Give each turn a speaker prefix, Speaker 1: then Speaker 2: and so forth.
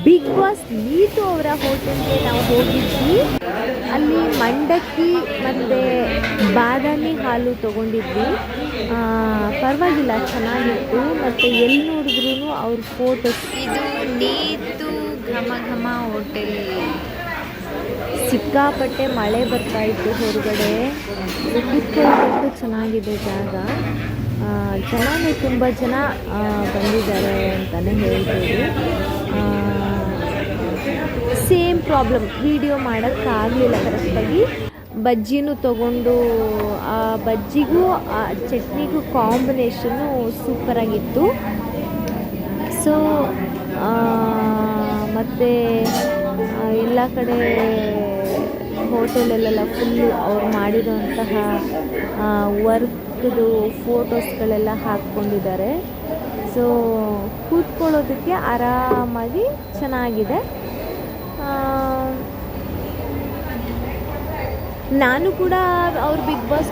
Speaker 1: Big boss Neetu ಅವರ ಹೋಟೆಲ್ಗೆ ನಾವು ಹೋಗಿದ್ವಿ. ಅಲ್ಲಿ ಮಂಡಕ್ಕಿ ಮತ್ತು ಬಾದಾಮಿ ಹಾಲು ತೊಗೊಂಡಿದ್ವಿ. ಪರವಾಗಿಲ್ಲ, ಚೆನ್ನಾಗಿತ್ತು. ಮತ್ತು ಎಲ್ಲಿ ನೋಡಿದ್ರೂ ಅವ್ರ ಫೋಟೋಸ್. ಇದು ನೀತು ಘಮ ಘಮ ಹೋಟೆಲ್. ಸಿಕ್ಕಾಪಟ್ಟೆ ಮಳೆ ಬರ್ತಾಯಿತ್ತು ಹೊರಗಡೆ. ಕೂತ್ಕೊಳ್ಳೋದಕ್ಕೂ ಚೆನ್ನಾಗಿದೆ ಜಾಗ. ಜನನೂ ತುಂಬ ಜನ ಬಂದಿದ್ದಾರೆ ಅಂತಲೇ ಹೇಳ್ಬೋದು. ಸೇಮ್ ಪ್ರಾಬ್ಲಮ್, ವಿಡಿಯೋ ಮಾಡೋಕ್ಕಾಗಲಿಲ್ಲ ಕರೆಕ್ಟಾಗಿ. ಬಜ್ಜಿನೂ ತೊಗೊಂಡು, ಆ ಬಜ್ಜಿಗೂ ಆ ಚಟ್ನಿಗೂ ಕಾಂಬಿನೇಷನ್ನು ಸೂಪರಾಗಿತ್ತು. ಸೊ ಮತ್ತು ಎಲ್ಲ ಕಡೆ ಹೋಟೆಲಲ್ಲೆಲ್ಲ ಫುಲ್ಲು ಅವ್ರು ಮಾಡಿರೋಂತಹ ವರ್ಕ್ದು ಫೋಟೋಸ್ಗಳೆಲ್ಲ ಹಾಕ್ಕೊಂಡಿದ್ದಾರೆ. ಸೊ ಕೂತ್ಕೊಳ್ಳೋದಕ್ಕೆ ಆರಾಮಾಗಿ ಚೆನ್ನಾಗಿದೆ. ನಾನು ಕೂಡ ಅವ್ರ ಬಿಗ್ ಬಾಸ್